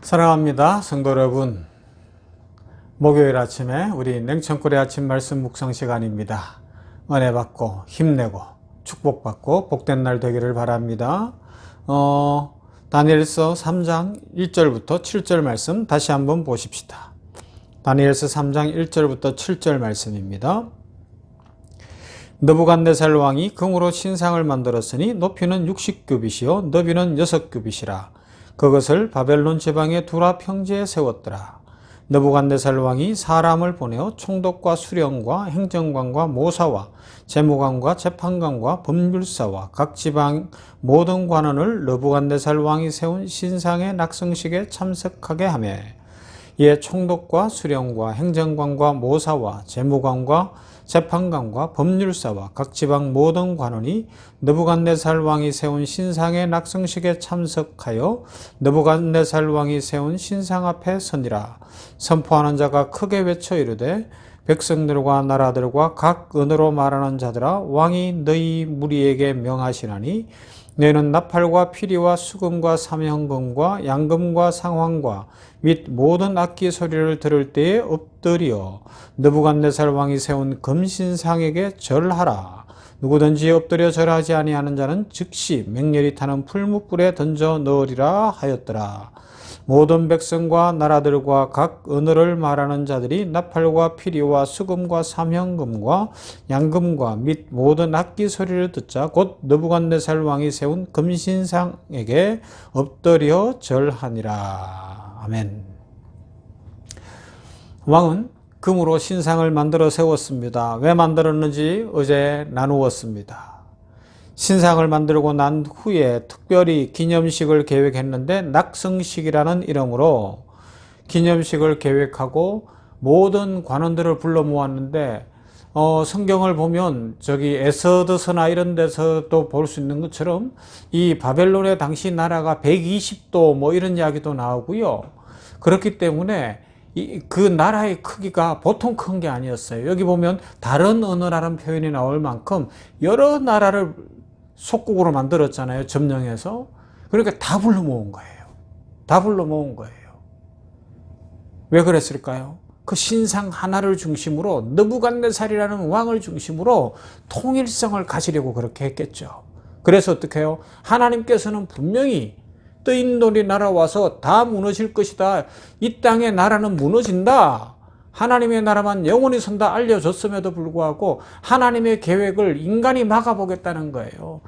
사랑합니다. 성도 여러분, 목요일 아침에 우리 냉천골의 아침 말씀 묵상 시간입니다. 은혜 받고 힘내고 축복받고 복된 날 되기를 바랍니다. 다니엘서 3장 1절부터 7절 말씀 다시 한번 보십시다. 다니엘서 3장 1절부터 7절 말씀입니다. 느부갓네살 왕이 금으로 신상을 만들었으니 높이는 60규빗이요 너비는 6규빗이라. 그것을 바벨론 지방의 두라 평지에 세웠더라. 느부갓네살 왕이 사람을 보내어 총독과 수령과 행정관과 모사와 재무관과 재판관과 법률사와 각 지방 모든 관원을 느부갓네살 왕이 세운 신상의 낙성식에 참석하게 하며 이에 총독과 수령과 행정관과 모사와 재무관과 재판관과 법률사와 각 지방 모든 관원이 느부갓네살 왕이 세운 신상의 낙성식에 참석하여 느부갓네살 왕이 세운 신상 앞에 서니라. 선포하는 자가 크게 외쳐 이르되 백성들과 나라들과 각 언어로 말하는 자들아, 왕이 너희 무리에게 명하시나니 너희는 나팔과 피리와 수금과 삼형금과 양금과 상황과 및 모든 악기 소리를 들을 때에 엎드려 느부갓네살 왕이 세운 금신상에게 절하라. 누구든지 엎드려 절하지 아니하는 자는 즉시 맹렬히 타는 풀무불에 던져 넣으리라 하였더라. 모든 백성과 나라들과 각 언어를 말하는 자들이 나팔과 피리와 수금과 삼형금과 양금과 및 모든 악기 소리를 듣자 곧 느부갓네살 왕이 세운 금신상에게 엎드려 절하니라. 아멘. 왕은 금으로 신상을 만들어 세웠습니다. 왜 만들었는지 어제 나누었습니다. 신상을 만들고 난 후에 특별히 기념식을 계획했는데 낙성식이라는 이름으로 기념식을 계획하고 모든 관원들을 불러 모았는데 성경을 보면 저기 에서드서나 이런 데서도 볼 수 있는 것처럼 이 바벨론의 당시 나라가 120도 뭐 이런 이야기도 나오고요. 그렇기 때문에 그 나라의 크기가 보통 큰 게 아니었어요. 여기 보면 다른 언어라는 표현이 나올 만큼 여러 나라를 속국으로 만들었잖아요. 점령해서. 그러니까 다 불러 모은 거예요. 다 불러 모은 거예요. 왜 그랬을까요? 그 신상 하나를 중심으로 느부갓네살이라는 왕을 중심으로 통일성을 가지려고 그렇게 했겠죠. 그래서 어떻게 해요? 하나님께서는 분명히 뜨인 돌이 날아와서 다 무너질 것이다. 이 땅의 나라는 무너진다. 하나님의 나라만 영원히 선다 알려줬음에도 불구하고 하나님의 계획을 인간이 막아보겠다는 거예요.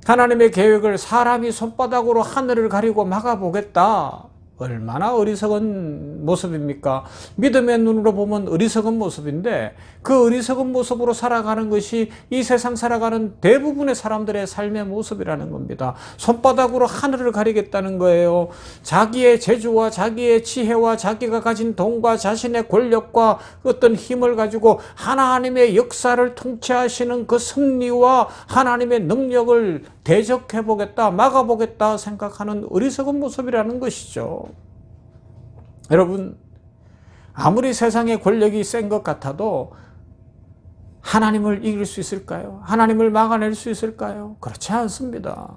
하나님의 계획을 사람이 손바닥으로 하늘을 가리고 막아보겠다. 얼마나 어리석은 모습입니까? 믿음의 눈으로 보면 어리석은 모습인데 그 어리석은 모습으로 살아가는 것이 이 세상 살아가는 대부분의 사람들의 삶의 모습이라는 겁니다. 손바닥으로 하늘을 가리겠다는 거예요. 자기의 재주와 자기의 지혜와 자기가 가진 돈과 자신의 권력과 어떤 힘을 가지고 하나님의 역사를 통치하시는 그 승리와 하나님의 능력을 대적해보겠다, 막아보겠다 생각하는 어리석은 모습이라는 것이죠. 여러분, 아무리 세상의 권력이 센 것 같아도 하나님을 이길 수 있을까요? 하나님을 막아낼 수 있을까요? 그렇지 않습니다.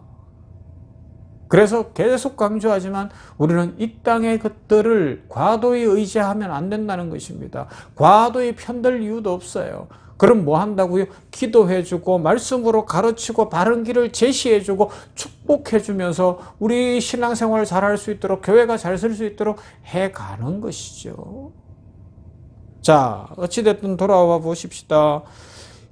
그래서 계속 강조하지만 우리는 이 땅의 것들을 과도히 의지하면 안 된다는 것입니다. 과도히 편들 이유도 없어요. 그럼 뭐 한다고요? 기도해주고 말씀으로 가르치고 바른 길을 제시해주고 축복해주면서 우리 신앙생활을 잘할 수 있도록 교회가 잘 설 수 있도록 해가는 것이죠. 자, 어찌됐든 돌아와 보십시다.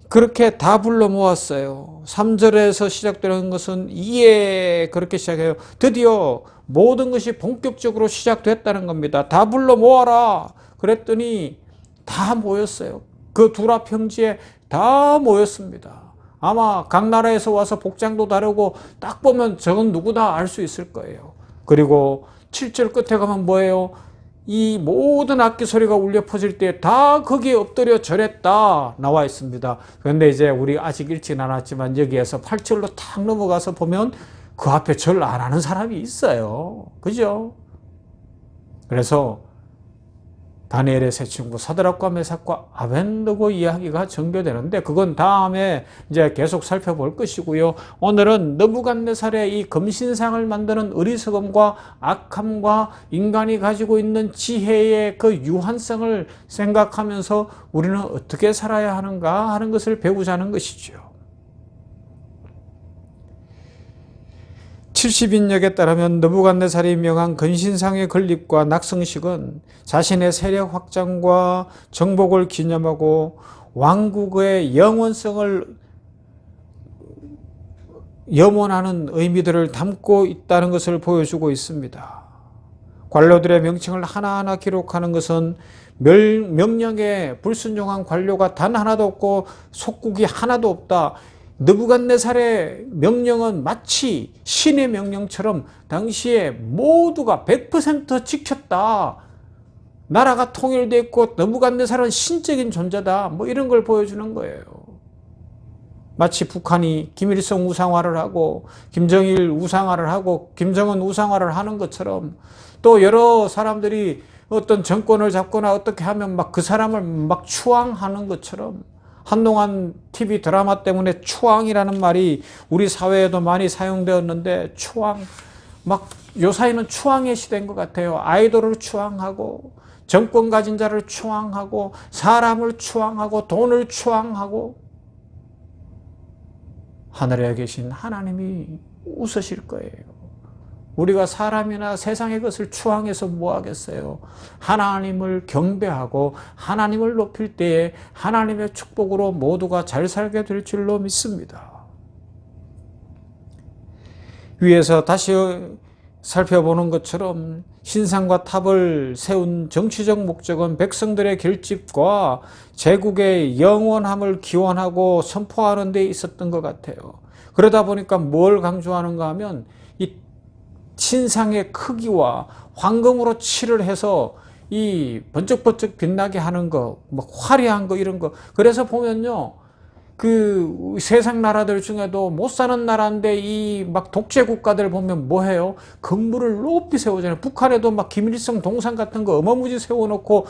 그렇게 다 불러 모았어요. 3절에서 시작되는 것은 이에 그렇게 시작해요. 드디어 모든 것이 본격적으로 시작됐다는 겁니다. 다 불러 모아라. 그랬더니 다 모였어요. 그 두라 평지에 다 모였습니다. 아마 각 나라에서 와서 복장도 다르고 딱 보면 저건 누구다 알 수 있을 거예요. 그리고 7절 끝에 가면 뭐예요? 이 모든 악기 소리가 울려 퍼질 때 다 거기에 엎드려 절했다 나와 있습니다. 그런데 이제 우리 아직 읽진 않았지만 여기에서 8절로 탁 넘어가서 보면 그 앞에 절 안 하는 사람이 있어요. 그죠? 그래서 다니엘의 세 친구 사드락과 메삭과 아벤느고 이야기가 전개되는데 그건 다음에 이제 계속 살펴볼 것이고요. 오늘은 느부갓네살의 이 금신상을 만드는 어리석음과 악함과 인간이 가지고 있는 지혜의 그 유한성을 생각하면서 우리는 어떻게 살아야 하는가 하는 것을 배우자는 것이죠. 70인역에 따르면 느부갓네살이 명한 근신상의 건립과 낙성식은 자신의 세력 확장과 정복을 기념하고 왕국의 영원성을 염원하는 의미들을 담고 있다는 것을 보여주고 있습니다. 관료들의 명칭을 하나하나 기록하는 것은 명령에 불순종한 관료가 단 하나도 없고 속국이 하나도 없다. 느부갓네살의 명령은 마치 신의 명령처럼 당시에 모두가 100% 지켰다. 나라가 통일되어 있고 느부갓네살은 신적인 존재다. 뭐 이런 걸 보여주는 거예요. 마치 북한이 김일성 우상화를 하고 김정일 우상화를 하고 김정은 우상화를 하는 것처럼 또 여러 사람들이 어떤 정권을 잡거나 어떻게 하면 막 그 사람을 막 추앙하는 것처럼 한동안 TV 드라마 때문에 추앙이라는 말이 우리 사회에도 많이 사용되었는데 추앙, 막 요사이는 추앙의 시대인 것 같아요. 아이돌을 추앙하고 정권 가진 자를 추앙하고 사람을 추앙하고 돈을 추앙하고 하늘에 계신 하나님이 웃으실 거예요. 우리가 사람이나 세상의 것을 추앙해서 뭐 하겠어요? 하나님을 경배하고 하나님을 높일 때에 하나님의 축복으로 모두가 잘 살게 될 줄로 믿습니다. 위에서 다시 살펴보는 것처럼 신상과 탑을 세운 정치적 목적은 백성들의 결집과 제국의 영원함을 기원하고 선포하는 데 있었던 것 같아요. 그러다 보니까 뭘 강조하는가 하면 이 신상의 크기와 황금으로 칠을 해서 이 번쩍번쩍 빛나게 하는 거, 뭐 화려한 거 이런 거. 그래서 보면요, 그 세상 나라들 중에도 못 사는 나라인데 이 막 독재 국가들 보면 뭐 해요? 건물을 높이 세우잖아요. 북한에도 막 김일성 동상 같은 거 어마무지 세워놓고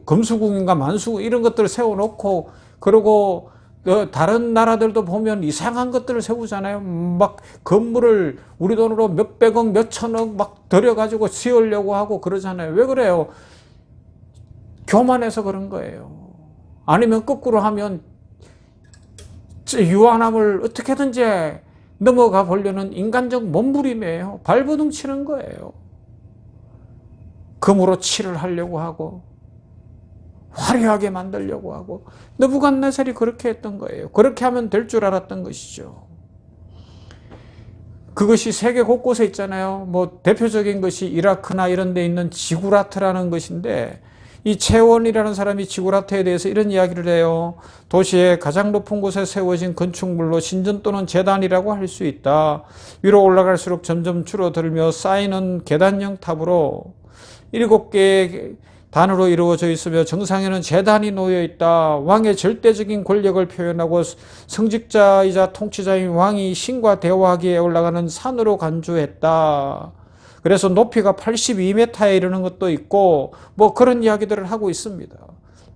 금수궁인가 만수궁 이런 것들을 세워놓고 그러고 다른 나라들도 보면 이상한 것들을 세우잖아요. 막 건물을 우리 돈으로 몇백억, 몇천억 막 들여가지고 지으려고 하고 그러잖아요. 왜 그래요? 교만해서 그런 거예요. 아니면 거꾸로 하면 유한함을 어떻게든지 넘어가 보려는 인간적 몸부림이에요. 발버둥 치는 거예요. 금으로 칠을 하려고 하고 화려하게 만들려고 하고 느부갓네살이 그렇게 했던 거예요. 그렇게 하면 될 줄 알았던 것이죠. 그것이 세계 곳곳에 있잖아요. 뭐 대표적인 것이 이라크나 이런 데 있는 지구라트라는 것인데 이 채원이라는 사람이 지구라트에 대해서 이런 이야기를 해요. 도시의 가장 높은 곳에 세워진 건축물로 신전 또는 제단이라고 할 수 있다. 위로 올라갈수록 점점 줄어들며 쌓이는 계단형 탑으로 7개의 단으로 이루어져 있으며 정상에는 제단이 놓여 있다. 왕의 절대적인 권력을 표현하고 성직자이자 통치자인 왕이 신과 대화하기에 올라가는 산으로 간주했다. 그래서 높이가 82m에 이르는 것도 있고 뭐 그런 이야기들을 하고 있습니다.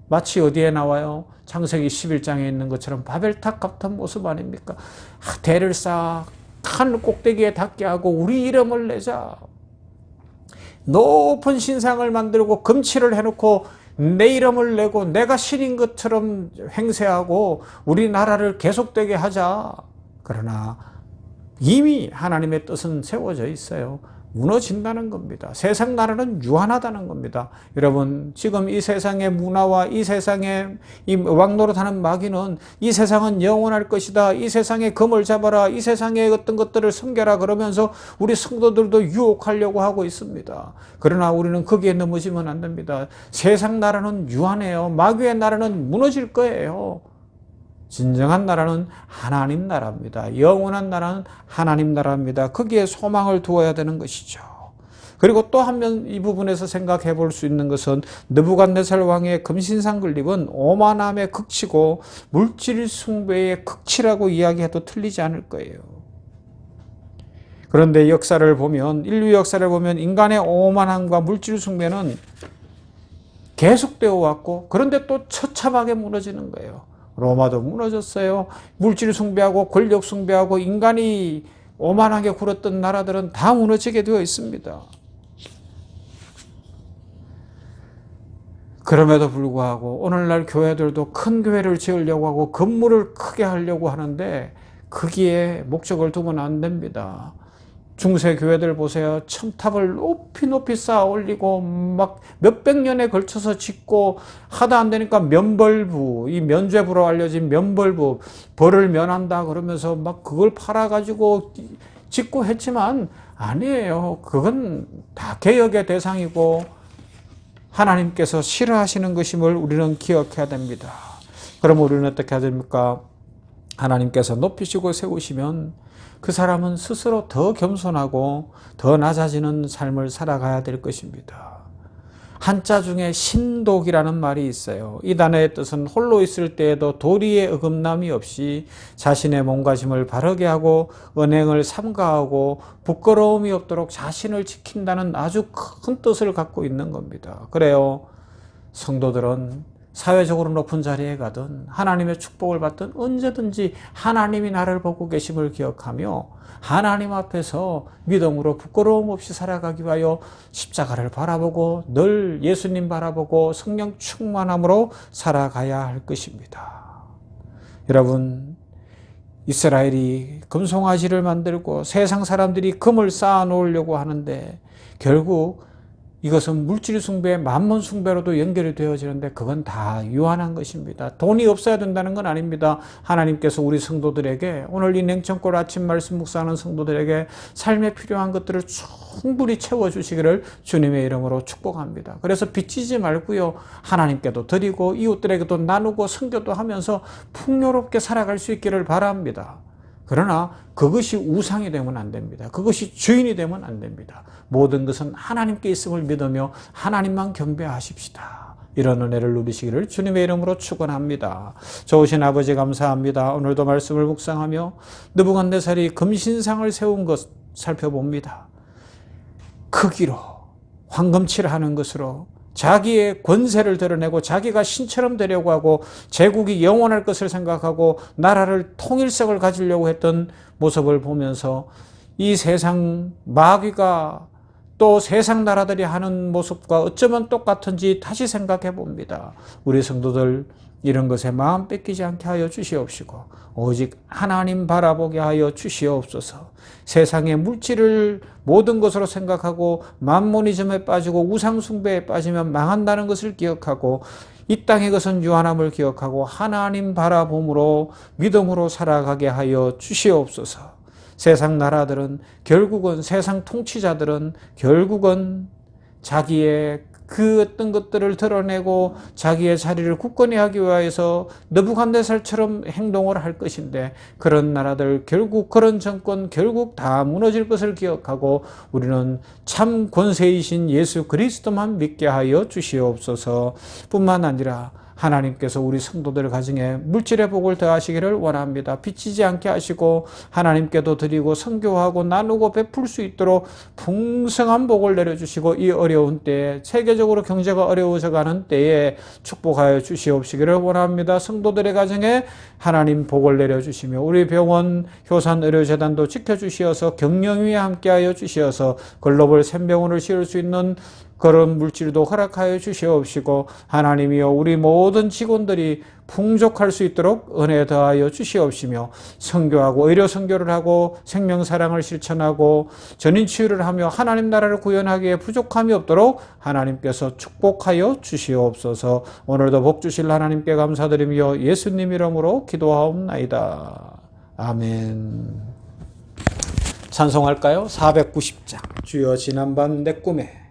마치 어디에 나와요? 창세기 11장에 있는 것처럼 바벨탑 같은 모습 아닙니까? 대를 쌓아 한 꼭대기에 닿게 하고 우리 이름을 내자. 높은 신상을 만들고 금칠을 해놓고 내 이름을 내고 내가 신인 것처럼 행세하고 우리나라를 계속되게 하자. 그러나 이미 하나님의 뜻은 세워져 있어요. 무너진다는 겁니다. 세상 나라는 유한하다는 겁니다. 여러분, 지금 이 세상의 문화와 이 세상의 이 왕노릇하는 마귀는 이 세상은 영원할 것이다. 이 세상의 금을 잡아라. 이 세상의 어떤 것들을 섬겨라. 그러면서 우리 성도들도 유혹하려고 하고 있습니다. 그러나 우리는 거기에 넘어지면 안 됩니다. 세상 나라는 유한해요. 마귀의 나라는 무너질 거예요. 진정한 나라는 하나님 나라입니다. 영원한 나라는 하나님 나라입니다. 거기에 소망을 두어야 되는 것이죠. 그리고 또 한 번 이 부분에서 생각해 볼 수 있는 것은 느부갓네살 왕의 금신상 건립은 오만함의 극치고 물질 숭배의 극치라고 이야기해도 틀리지 않을 거예요. 그런데 역사를 보면, 인류 역사를 보면 인간의 오만함과 물질 숭배는 계속되어 왔고, 그런데 또 처참하게 무너지는 거예요. 로마도 무너졌어요. 물질 숭배하고 권력 숭배하고 인간이 오만하게 굴었던 나라들은 다 무너지게 되어 있습니다. 그럼에도 불구하고 오늘날 교회들도 큰 교회를 지으려고 하고 건물을 크게 하려고 하는데 거기에 목적을 두면 안 됩니다. 중세 교회들 보세요. 첨탑을 높이 쌓아 올리고 막 몇백 년에 걸쳐서 짓고 하다 안 되니까 면벌부, 이 면죄부로 알려진 면벌부, 벌을 면한다 그러면서 막 그걸 팔아가지고 짓고 했지만 아니에요. 그건 다 개혁의 대상이고 하나님께서 싫어하시는 것임을 우리는 기억해야 됩니다. 그럼 우리는 어떻게 해야 됩니까? 하나님께서 높이시고 세우시면 그 사람은 스스로 더 겸손하고 더 낮아지는 삶을 살아가야 될 것입니다. 한자 중에 신독이라는 말이 있어요. 이 단어의 뜻은 홀로 있을 때에도 도리의 어긋남이 없이 자신의 몸가짐을 바르게 하고 언행을 삼가하고 부끄러움이 없도록 자신을 지킨다는 아주 큰 뜻을 갖고 있는 겁니다. 그래요. 성도들은 사회적으로 높은 자리에 가든 하나님의 축복을 받든 언제든지 하나님이 나를 보고 계심을 기억하며 하나님 앞에서 믿음으로 부끄러움 없이 살아가기 위하여 십자가를 바라보고 늘 예수님 바라보고 성령 충만함으로 살아가야 할 것입니다. 여러분, 이스라엘이 금송아지를 만들고 세상 사람들이 금을 쌓아 놓으려고 하는데 결국 이것은 물질 숭배, 만몬 숭배로도 연결이 되어지는데 그건 다 유한한 것입니다. 돈이 없어야 된다는 건 아닙니다. 하나님께서 우리 성도들에게 오늘 이 냉천골 아침 말씀 묵상하는 성도들에게 삶에 필요한 것들을 충분히 채워주시기를 주님의 이름으로 축복합니다. 그래서 빚지지 말고요. 하나님께도 드리고 이웃들에게도 나누고 선교도 하면서 풍요롭게 살아갈 수 있기를 바랍니다. 그러나 그것이 우상이 되면 안 됩니다. 그것이 주인이 되면 안 됩니다. 모든 것은 하나님께 있음을 믿으며 하나님만 경배하십시다. 이런 은혜를 누리시기를 주님의 이름으로 축원합니다. 좋으신 아버지 감사합니다. 오늘도 말씀을 묵상하며 느부갓네살이 금신상을 세운 것 살펴봅니다. 크기로 황금칠을 하는 것으로 자기의 권세를 드러내고 자기가 신처럼 되려고 하고 제국이 영원할 것을 생각하고 나라를 통일성을 가지려고 했던 모습을 보면서 이 세상 마귀가 또 세상 나라들이 하는 모습과 어쩌면 똑같은지 다시 생각해 봅니다. 우리 성도들 이런 것에 마음 뺏기지 않게 하여 주시옵시고 오직 하나님 바라보게 하여 주시옵소서. 세상의 물질을 모든 것으로 생각하고 만모니즘에 빠지고 우상숭배에 빠지면 망한다는 것을 기억하고 이 땅의 것은 유한함을 기억하고 하나님 바라봄으로 믿음으로 살아가게 하여 주시옵소서. 세상 나라들은 결국은 세상 통치자들은 결국은 자기의 그 어떤 것들을 드러내고 자기의 자리를 굳건히 하기 위해서 느부갓네살처럼 행동을 할 것인데 그런 나라들 결국 그런 정권 결국 다 무너질 것을 기억하고 우리는 참 권세이신 예수 그리스도만 믿게 하여 주시옵소서. 뿐만 아니라 하나님께서 우리 성도들 가정에 물질의 복을 더하시기를 원합니다. 빚지지 않게 하시고 하나님께도 드리고 선교하고 나누고 베풀 수 있도록 풍성한 복을 내려주시고 이 어려운 때에 세계적으로 경제가 어려워져가는 때에 축복하여 주시옵시기를 원합니다. 성도들의 가정에 하나님 복을 내려주시며 우리 병원 효산의료재단도 지켜주시어서 경영위에 함께하여 주시어서 글로벌 샘병원을 지을 수 있는 그런 물질도 허락하여 주시옵시고 하나님이여 우리 모든 직원들이 풍족할 수 있도록 은혜 더하여 주시옵시며 선교하고 의료 선교를 하고 생명사랑을 실천하고 전인치유를 하며 하나님 나라를 구현하기에 부족함이 없도록 하나님께서 축복하여 주시옵소서. 오늘도 복 주실 하나님께 감사드리며 예수님 이름으로 기도하옵나이다. 아멘. 찬송할까요? 490장 주여 지난밤 내 꿈에